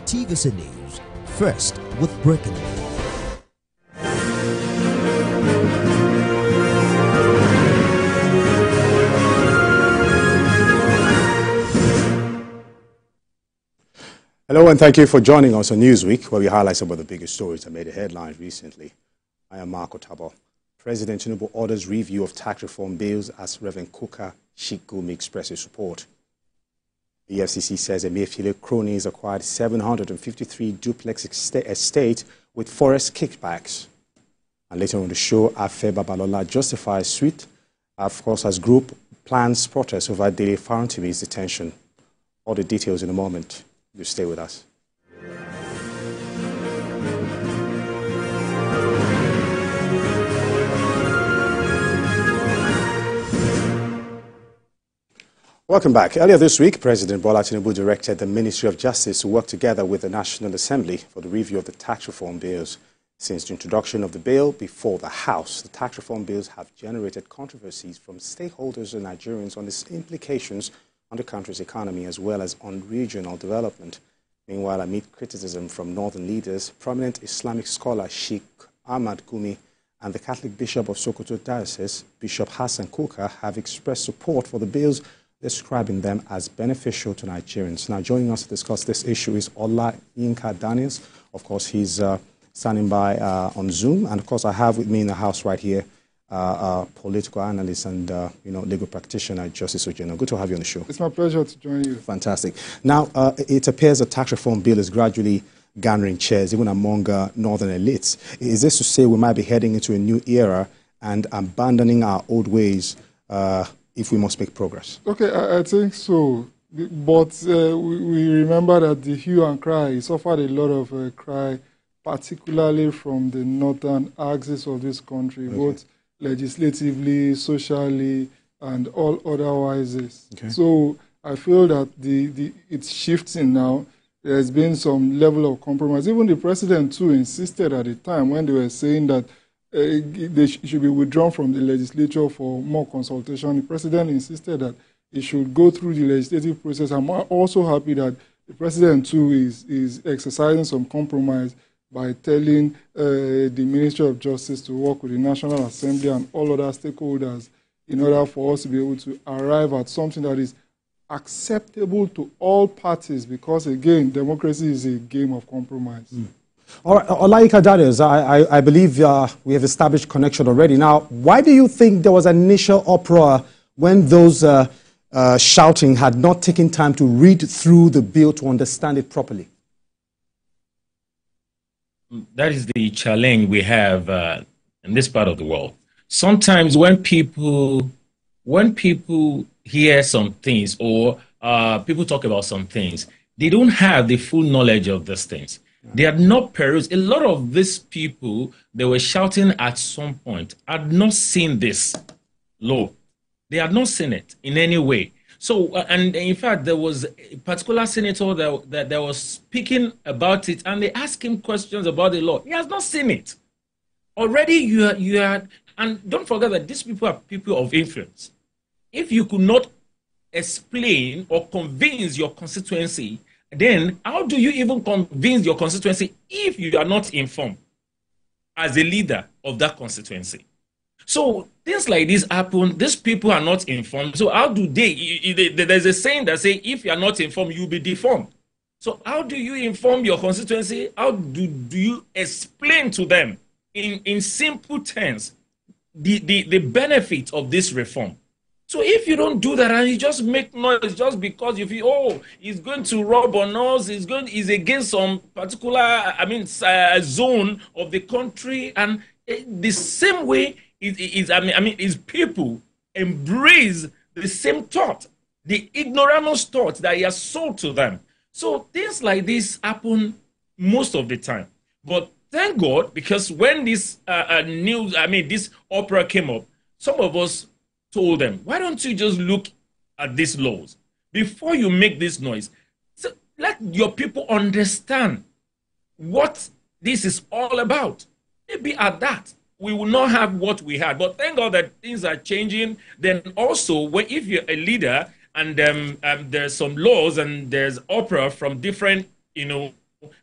TVC News, first with breaking news. Hello and thank you for joining us on Newsweek, where we highlight some of the biggest stories that made the headlines recently. I am Marco Tabo. President Tinubu orders review of tax reform bills as Reverend Kukah Shikgumi expresses support. The FCC says Emefiele cronies acquired 753 duplex estate with forest kickbacks. And later on the show, Afe Babalola justifies suit, of course, as group plans protest over Dele Farantibi's detention. All the details in a moment. You stay with us. Welcome back. Earlier this week, President Bola Tinubu directed the Ministry of Justice to work together with the National Assembly for the review of the tax reform bills. Since the introduction of the bill before the House, the tax reform bills have generated controversies from stakeholders and Nigerians on its implications on the country's economy as well as on regional development. Meanwhile, amid criticism from northern leaders, prominent Islamic scholar Sheikh Ahmad Gumi and the Catholic Bishop of Sokoto Diocese, Bishop Hassan Kukah, have expressed support for the bills, describing them as beneficial to Nigerians. Now, joining us to discuss this issue is Ola Yinka Daniels. Of course, he's standing by on Zoom. And, of course, I have with me in the house right here political analyst and legal practitioner, Justice Ojeno. Good to have you on the show. It's my pleasure to join you. Fantastic. Now, it appears the tax reform bill is gradually garnering chairs, even among northern elites. Is this to say we might be heading into a new era and abandoning our old ways if we must make progress? Okay, I think so. But we remember that the hue and cry suffered a lot of cry, particularly from the northern axis of this country, both legislatively, socially, and all otherwise. Okay. So I feel that it's shifting now. There's been some level of compromise. Even the president, too, insisted at the time when they were saying that they should be withdrawn from the legislature for more consultation. The president insisted that it should go through the legislative process. I'm also happy that the president, too, is exercising some compromise by telling the Ministry of Justice to work with the National Assembly and all other stakeholders in order for us to be able to arrive at something that is acceptable to all parties, because, again, democracy is a game of compromise. All right, Olaika Daniels, I believe we have established connection already. Now, why do you think there was an initial uproar when those shouting had not taken time to read through the bill to understand it properly? That is the challenge we have in this part of the world. Sometimes when people hear some things or people talk about some things, they don't have the full knowledge of these things. They are not perused. A lot of these people, they were shouting at some point, had not seen this law. They had not seen it in any way. So, and in fact, there was a particular senator that was speaking about it, and they asked him questions about the law. He has not seen it. Already you are, and don't forget that these people are people of influence. If you could not explain or convince your constituency, then how do you even convince your constituency if you are not informed as a leader of that constituency? So things like this happen. These people are not informed. So how do there's a saying that says, if you are not informed, you'll be deformed. So how do you inform your constituency? How do you explain to them in simple terms the benefit of this reform? So if you don't do that and you just make noise just because you feel, oh, he's going to rob on us, he's against some particular, zone of the country, and the same way is people embrace the same thought, the ignoramus thought that he has sold to them. So things like this happen most of the time. But thank God, because when this this opera came up, some of us told them, why don't you just look at these laws before you make this noise? So let your people understand what this is all about. Maybe at that, we will not have what we had. But thank God that things are changing. Then also, if you're a leader and there's some laws and there's opera from different,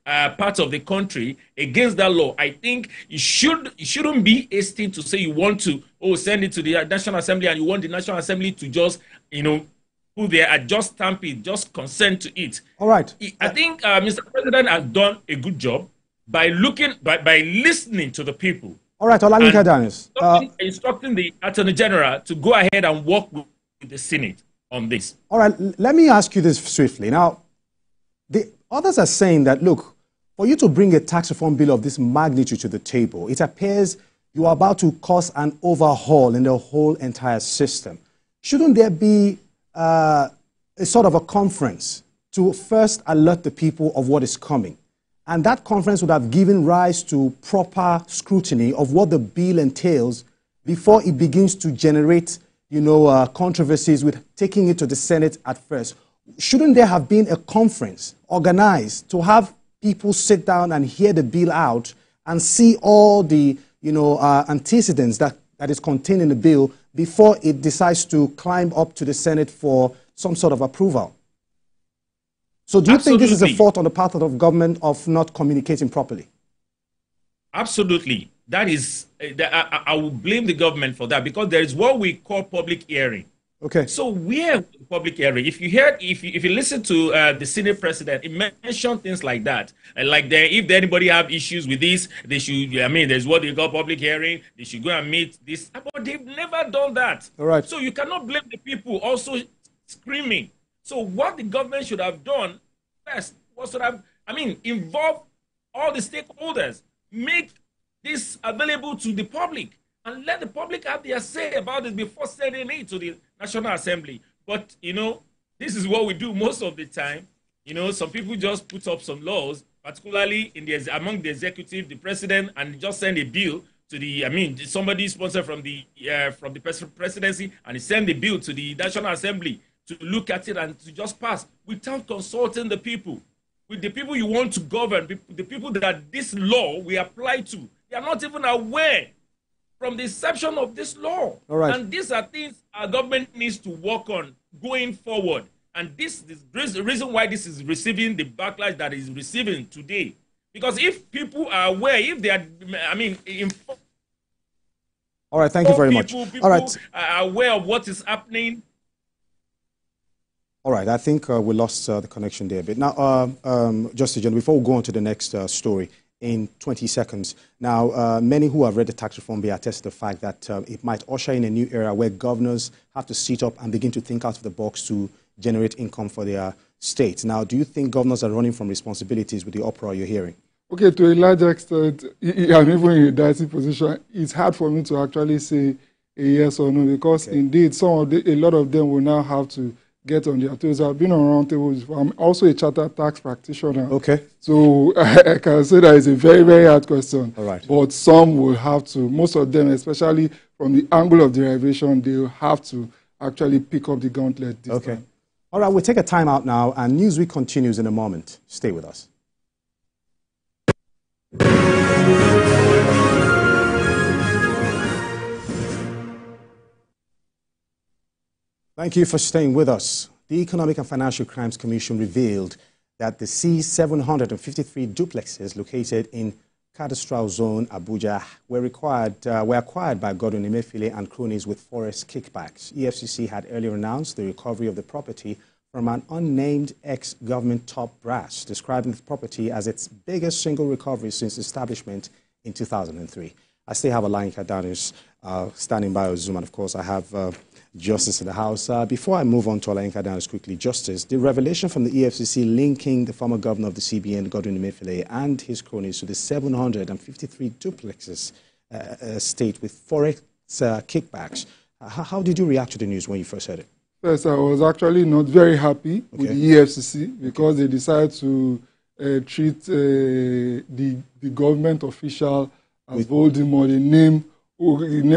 parts of the country against that law, I think you shouldn't be hasty to say you want to send it to the National Assembly and you want the National Assembly to just who they are just stamp it, just consent to it. All right. I think Mr. President has done a good job by listening to the people. All right, Olayinka Daniels. Instructing the Attorney General to go ahead and work with the Senate on this. All right, let me ask you this swiftly. Now, the others are saying that, look, for you to bring a tax reform bill of this magnitude to the table, it appears you are about to cause an overhaul in the whole entire system. Shouldn't there be a sort of a conference to first alert the people of what is coming? And that conference would have given rise to proper scrutiny of what the bill entails before it begins to generate, controversies with taking it to the Senate at first. Shouldn't there have been a conference organized to have people sit down and hear the bill out and see all the, antecedents that is contained in the bill before it decides to climb up to the Senate for some sort of approval? So do you think this is a fault on the part of the government of not communicating properly? Absolutely. That is, I will blame the government for that because there is what we call public hearing. Okay. So where public hearing? If you listen to the Senate President, he mentioned things like that, like if anybody have issues with this, they should. There's what they call public hearing. They should go and meet this, but they've never done that. All right. So you cannot blame the people also screaming. So what the government should have done first was involve all the stakeholders, make this available to the public, and let the public have their say about it before sending it to the National Assembly. But, this is what we do most of the time. Some people just put up some laws, particularly among the executive, the president, and just send a bill to the, somebody sponsored from the presidency, and he send the bill to the National Assembly to look at it and to just pass without consulting the people. With the people you want to govern, the people that this law will apply to, they are not even aware from the inception of this law. All right. And these are things our government needs to work on going forward. And this is the reason why this is receiving the backlash that is receiving today. Because if people are aware, if they are, all right, thank you very much. People all right. are aware of what is happening. All right, I think we lost the connection there a bit. Now, Justice General, before we go on to the next story in 20 seconds. Now, many who have read the tax reform bill attest to the fact that it might usher in a new era where governors have to sit up and begin to think out of the box to generate income for their states. Now, do you think governors are running from responsibilities with the uproar you're hearing? Okay, to a large extent, I'm even in a dicey position. It's hard for me to actually say a yes or no because indeed, a lot of them will now have to get on their toes. I've been on roundtables before. I'm also a chartered tax practitioner. Okay. So I can say that it's a very, very hard question. All right. But some will have to, most of them, especially from the angle of derivation, they will have to actually pick up the gauntlet this time. All right, we'll take a time out now, and Newsweek continues in a moment. Stay with us. Thank you for staying with us. The Economic and Financial Crimes Commission revealed that the C753 duplexes located in Cadastral Zone, Abuja, were acquired by Godwin Emefiele and cronies with forest kickbacks. EFCC had earlier announced the recovery of the property from an unnamed ex-government top brass, describing the property as its biggest single recovery since establishment in 2003. I still have Olayinka Daniels standing by on Zoom, and of course I have Justice in the House. Before I move on to Olayinka Daniels quickly, Justice, the revelation from the EFCC linking the former governor of the CBN, Godwin Emefiele, and his cronies to the 753 duplexes state with forex kickbacks. How did you react to the news when you first heard it? Yes, I was actually not very happy with the EFCC because they decided to treat the government official as Voldemort, the name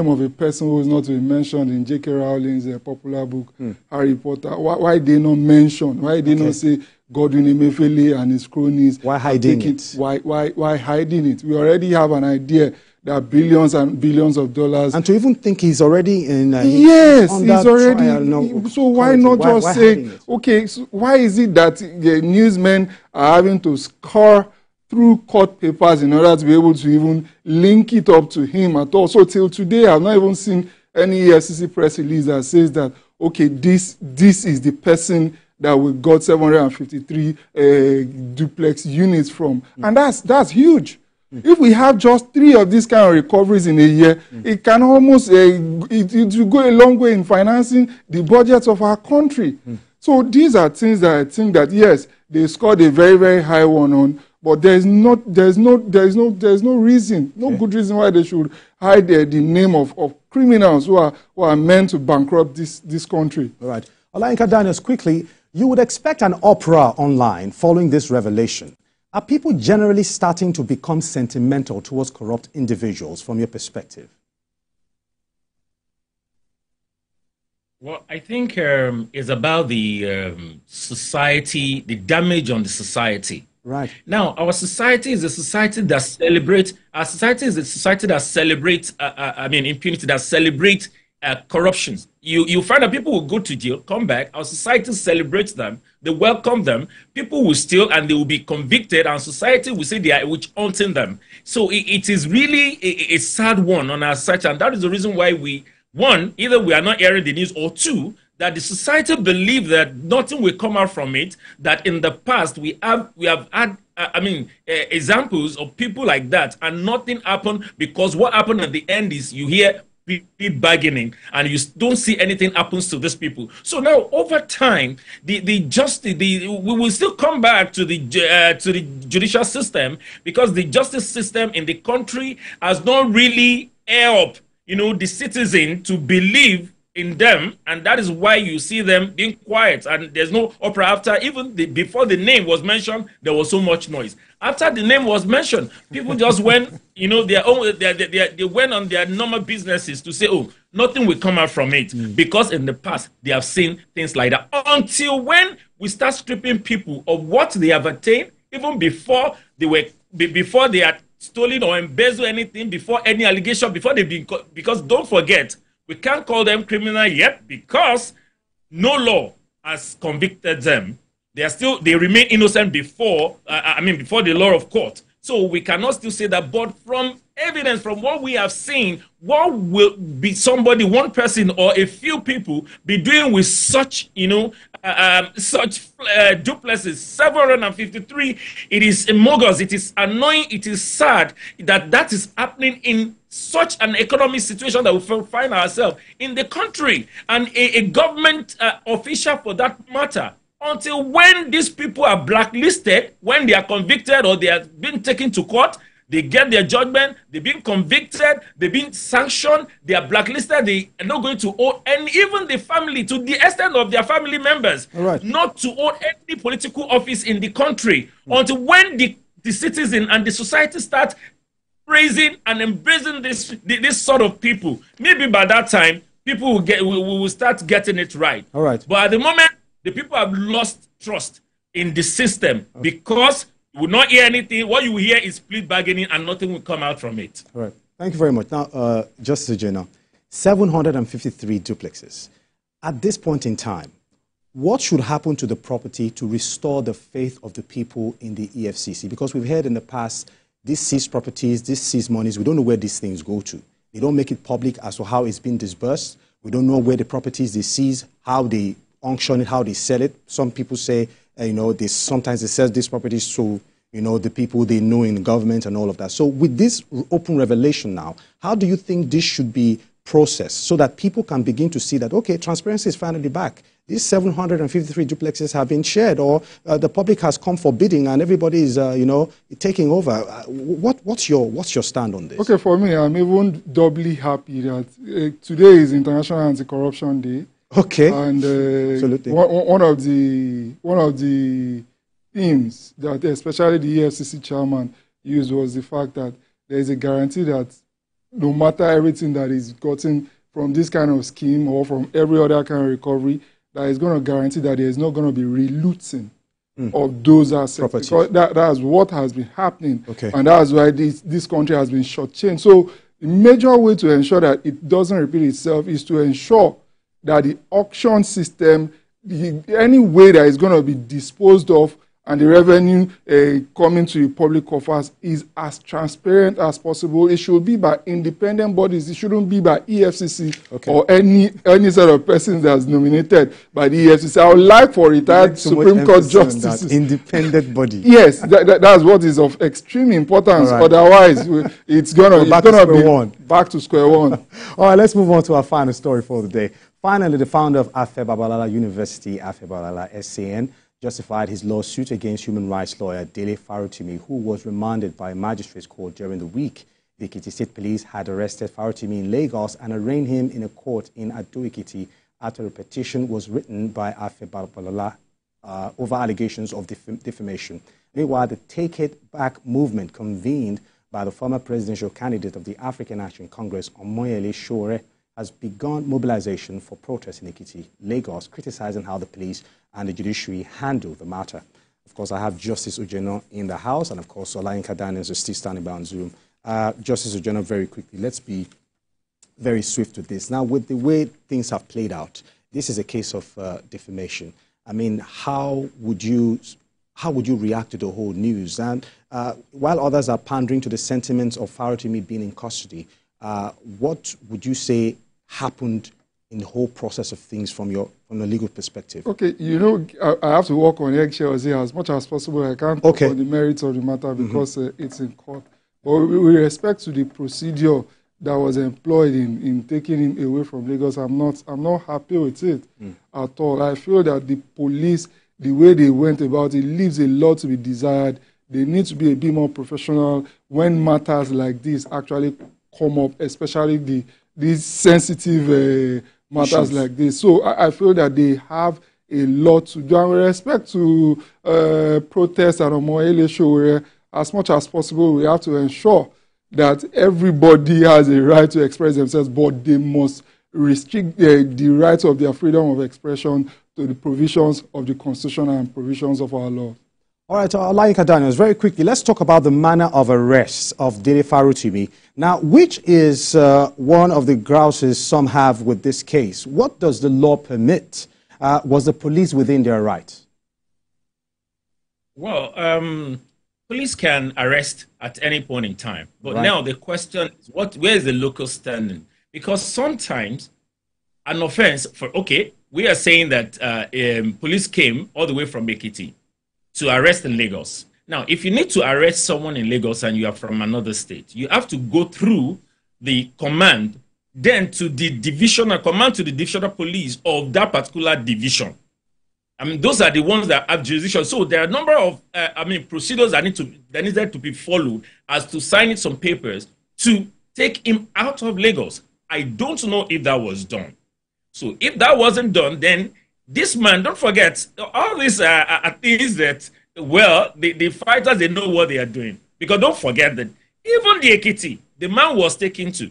of a person who is not to be mentioned in J.K. Rowling's popular book, Harry Potter. Why they not mention? Why they not say Godwin Emefiele and his cronies? Why hiding it? Why hiding it? We already have an idea there are billions and billions of dollars. And to even think he's already in... yes, he's already... Trial, no, so why not just say, okay, so why is it that the newsmen are having to score through court papers in order to be able to even link it up to him at all? So till today, I've not even seen any EFCC press release that says that, okay, this is the person that we got 753 duplex units from. And that's huge. If we have just 3 of these kind of recoveries in a year, it can almost, it will go a long way in financing the budgets of our country. So these are things that I think that, yes, they scored a very, very high one on, but there's no reason, no good reason why they should hide the name of criminals who are meant to bankrupt this country. All right. Olayinka Daniels, quickly, you would expect an uproar online following this revelation. Are people generally starting to become sentimental towards corrupt individuals from your perspective? Well, I think it's about the society, the damage on the society. Right. Now, our society is a society that celebrates, impunity, that celebrates corruptions. You find that people will go to jail, come back, our society celebrates them, they welcome them, people will steal and they will be convicted, and society will say they are witch hunting them. So it is really a sad one on our side, and that is the reason why either we are not airing the news, or 2, that the society believe that nothing will come out from it, that in the past we have had examples of people like that, and nothing happened, because what happened at the end is you hear bargaining and you don't see anything happens to these people. So now over time, we will still come back to the judicial system, because the justice system in the country has not really helped the citizen to believe in them, and that is why you see them being quiet, and there's no opera after. Even before the name was mentioned, there was so much noise. After the name was mentioned, people just went, they went on their normal businesses to say, oh, nothing will come out from it, because in the past they have seen things like that. Until when we start stripping people of what they have attained, even before they had stolen or embezzled anything, before any allegation, because don't forget, we can't call them criminal yet, because no law has convicted them. They remain innocent before the law of court. So we cannot still say that. But from evidence, from what we have seen, what will be one person or a few people be doing with such, duplexes, 753? It is bogus. It is annoying. It is sad that is happening in such an economic situation that we find ourselves in the country, and a government official for that matter. Until when these people are blacklisted, when they are convicted or they have been taken to court, they get their judgment, they've been convicted, they've been sanctioned, they are blacklisted, they are not going to owe, and even the family, to the extent of their family members, not to own any political office in the country, until when the citizen and the society start praising and embracing this sort of people. Maybe by that time, people will start getting it right. All right. But at the moment, the people have lost trust in the system, because you will not hear anything. What you will hear is plea bargaining, and nothing will come out from it. All right. Thank you very much. Now, Justice Jenna, 753 duplexes. At this point in time, what should happen to the property to restore the faith of the people in the EFCC? Because we've heard in the past, these seized properties, these seized monies, we don't know where these things go to. They don't make it public as to how it's been disbursed. We don't know where the properties they seize, how they auction it, how they sell it. Some people say, sometimes they sell these properties to, the people they know in the government and all of that. So with this open revelation now, how do you think this should be processed so that people can begin to see that, okay, transparency is finally back? These 753 duplexes have been shared, or the public has come for bidding and everybody is, taking over. What's your stand on this? Okay, for me, I'm even doubly happy that today is International Anti-Corruption Day. Okay. And absolutely. One of the themes that especially the EFCC chairman used was the fact that there is a guarantee that no matter everything that is gotten from this kind of scheme or from every other kind of recovery, that is going to guarantee that there is not going to be relooting of those assets. Because that's what has been happening. And that's why this country has been shortchanged. So the major way to ensure that it doesn't repeat itself is to ensure that the auction system, any way that is going to be disposed of and the revenue coming to the public coffers is as transparent as possible. It should be by independent bodies. It shouldn't be by EFCC or any sort of person that's nominated by the EFCC. I would like for retired Supreme Court justices. Independent body. Yes, that's what is of extreme importance. Otherwise, it's going to be back to square one. All right, let's move on to our final story for the day. Finally, the founder of Afe Babalola University, Afe Babalola SAN, justified his lawsuit against human rights lawyer Dele Farotimi, who was remanded by a magistrate's court during the week. The Ekiti State Police had arrested Farotimi in Lagos and arraigned him in a court in Ado-Ekiti after a petition was written by Afe Babalola over allegations of defamation. Meanwhile, the Take It Back movement convened by the former presidential candidate of the African Action Congress, Omoyele Sowore, has begun mobilization for protests in Ekiti, Lagos, criticizing how the police and the judiciary handle the matter. Of course, I have Justice Ujeno in the house, and of course, Olayinka Daniels is still standing by on Zoom. Justice Ujeno, very quickly, let's be very swift with this. Now, with the way things have played out, this is a case of defamation. I mean, how would you react to the whole news? And while others are pandering to the sentiments of Farotimi being in custody, what would you say happened in the whole process of things from a legal perspective? Okay, you know, I have to work on eggshells here as much as possible. I can't talk on the merits of the matter because it's in court. But with respect to the procedure that was employed in taking him away from Lagos, I'm not happy with it at all. I feel that the police, the way they went about it, leaves a lot to be desired. They need to be a bit more professional when matters like this actually come up, especially these sensitive matters like this. So I feel that they have a lot to do. And with respect to protests and Omoyele Sowore, as much as possible, we have to ensure that everybody has a right to express themselves, but they must restrict the rights of their freedom of expression to the provisions of the Constitution and provisions of our law. All right, Olayinka Daniels, very quickly, let's talk about the manner of arrest of Dele Farotimi. Now, which is one of the grouses some have with this case? What does the law permit? Was the police within their rights? Well, police can arrest at any point in time. But now the question is, where is the local standing? Because sometimes an offense we are saying that police came all the way from Ekiti to arrest in Lagos. Now, if you need to arrest someone in Lagos and you are from another state, you have to go through the command, then to the divisional command to the divisional police of that particular division. I mean, those are the ones that have jurisdiction. So there are a number of, procedures that needed to be followed as to signing some papers to take him out of Lagos. I don't know if that was done. So if that wasn't done, then this man, don't forget, all these are things that, well, the fighters, they know what they are doing. Because don't forget that even the Ekiti, the man was taken to.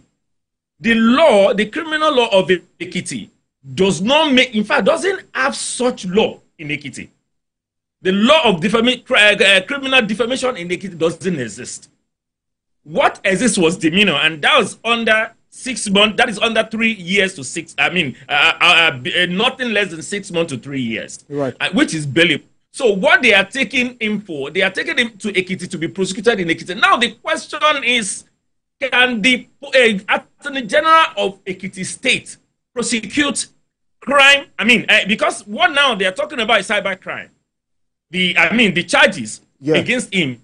The law, the criminal law of Ekiti, does not make, in fact, doesn't have such law in Ekiti. The law of criminal defamation in Ekiti doesn't exist. What exists was demeanor, and that was under 6 months, that is under 3 years to 6, nothing less than 6 months to 3 years, which is bail. So what they are taking him for, they are taking him to Ekiti to be prosecuted in Ekiti. Now the question is, can the Attorney General of Ekiti State prosecute crime? Because what now they are talking about is cybercrime. The charges against him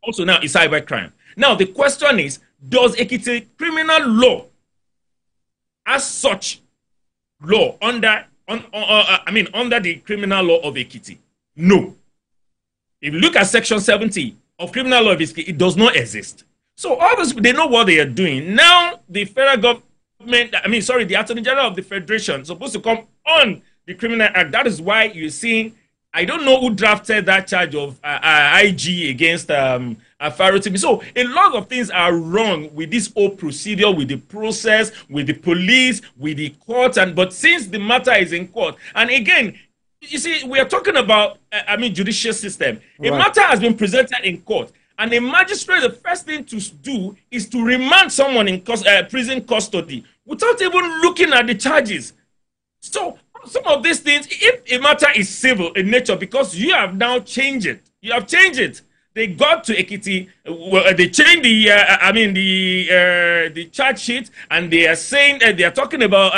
also now is cybercrime. Now the question is, does Ekiti criminal law as such law under the criminal law of Ekiti? No. If you look at section 70 of criminal law of Ekiti, it does not exist. So all those, they know what they are doing. Now the federal government, the Attorney General of the Federation is supposed to come on the Criminal Act. That is why you're seeing, I don't know who drafted that charge of IG against Farotimi. So a lot of things are wrong with this whole procedure, with the process, with the police, with the court. But since the matter is in court, and again, You see, we are talking about, judicial system. A matter has been presented in court, and a magistrate, the first thing to do is to remand someone in prison custody without even looking at the charges. So some of these things, if a matter is civil in nature, because you have now changed it, They got to Ekiti, they changed the charge sheet, and they are saying they are talking about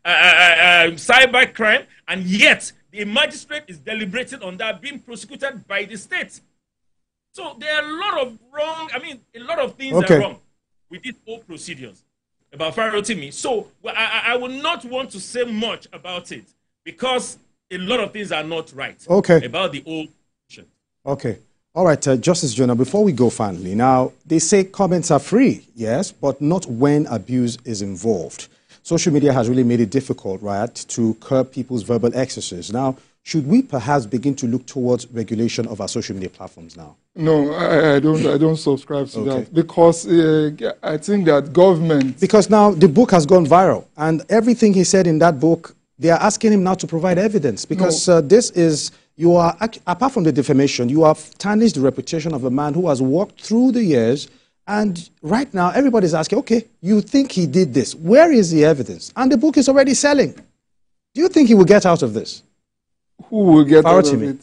cyber crime, and yet the magistrate is deliberating on that, being prosecuted by the state. So there are a lot of a lot of things are wrong with these whole procedures about Farotimi. So I will not want to say much about it because a lot of things are not right about the old procedure. Okay. All right, Justice Jonah, before we go finally, now, they say comments are free, yes, but not when abuse is involved. Social media has really made it difficult, right, to curb people's verbal excesses. Now, should we perhaps begin to look towards regulation of our social media platforms now? No, I don't subscribe to that, because I think that government... Because now the book has gone viral, and everything he said in that book, they are asking him now to provide evidence, because this is... You are, apart from the defamation, you have tarnished the reputation of a man who has walked through the years, and right now everybody's asking, okay, you think he did this. Where is the evidence? And the book is already selling. Do you think he will get out of this? Who will get out of it?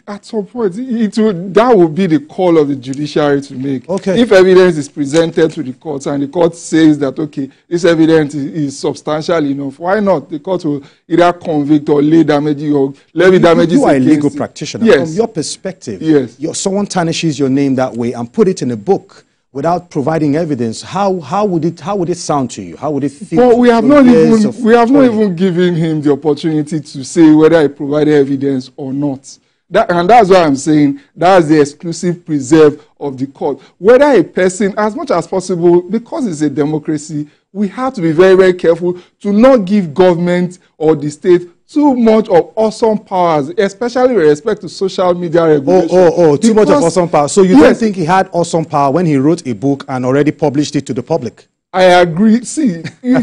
At some point, that will be the call of the judiciary to make. Okay. If evidence is presented to the court and the court says that, okay, this evidence is substantial enough, why not? The court will either convict or lay damages or levy damages. You are a legal practitioner. Yes. From your perspective, yes. Someone tarnishes your name that way and put it in a book without providing evidence. How would it sound to you? How would it feel? Well, we have not even given him the opportunity to say whether he provided evidence or not. And that's why I'm saying that's the exclusive preserve of the court. Whether a person, as much as possible, because it's a democracy, we have to be very, very careful to not give government or the state too much of awesome powers, especially with respect to social media regulation. Too much of awesome power. So you don't think he had awesome power when he wrote a book and already published it to the public? I agree. See, he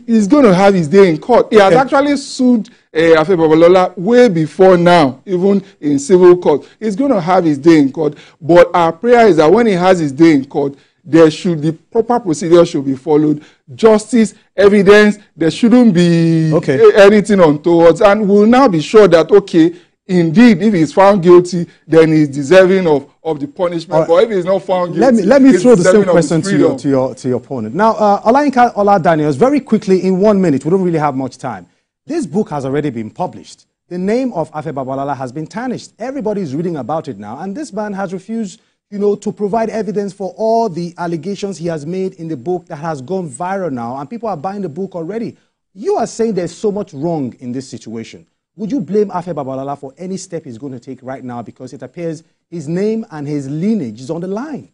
is going to have his day in court. He has actually sued Afe Babalola way before now, even in civil court. He's going to have his day in court. But our prayer is that when he has his day in court, the proper procedure should be followed. Justice, evidence, there shouldn't be anything untoward. And we'll now be sure that, okay, indeed, if he's found guilty, then he's deserving of the punishment. But if he's not found guilty, let me throw the same question to your opponent. Now, Olayinka Ola Daniels, very quickly, in 1 minute, we don't really have much time. This book has already been published. The name of Afe Babalola has been tarnished. Everybody is reading about it now, and this man has refused, to provide evidence for all the allegations he has made in the book that has gone viral now, and people are buying the book already. You are saying there's so much wrong in this situation. Would you blame Afe Babalola for any step he's going to take right now, because it appears his name and his lineage is on the line?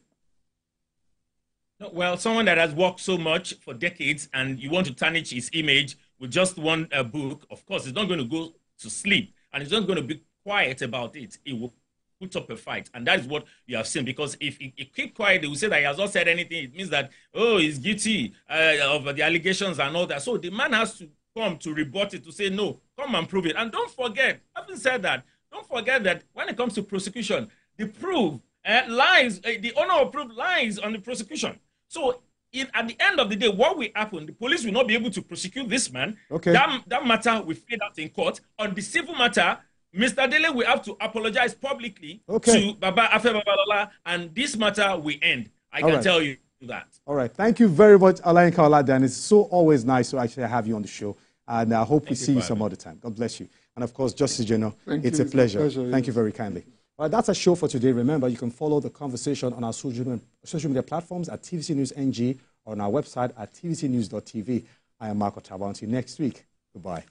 No, well, someone that has worked so much for decades and you want to tarnish his image with just one book, of course, he's not going to go to sleep and he's not going to be quiet about it. He will put up a fight. And that is what you have seen, because if he keep quiet, they will say that he has not said anything. It means that, he's guilty of the allegations and all that. So the man has to come to rebut it, to say, no, come and prove it. And don't forget, having said that, don't forget that when it comes to prosecution, the proof lies, the honor of proof lies on the prosecution. So at the end of the day, what will happen? The police will not be able to prosecute this man. Okay. That matter will fade out in court. On the civil matter, Mr. Dele will have to apologize publicly to Baba Afe Babalola, and this matter will end. I can tell you that. All right. Thank you very much, Olayinka Ola Daniels. It's so always nice to actually have you on the show. And I hope we see you some other time. God bless you. And of course, Justice General, it's a pleasure. Thank you very kindly. All right, that's a show for today. Remember, you can follow the conversation on our social media platforms at TVC News NG or on our website at tvcnews.tv. I am Marco Taba. Until next week, goodbye.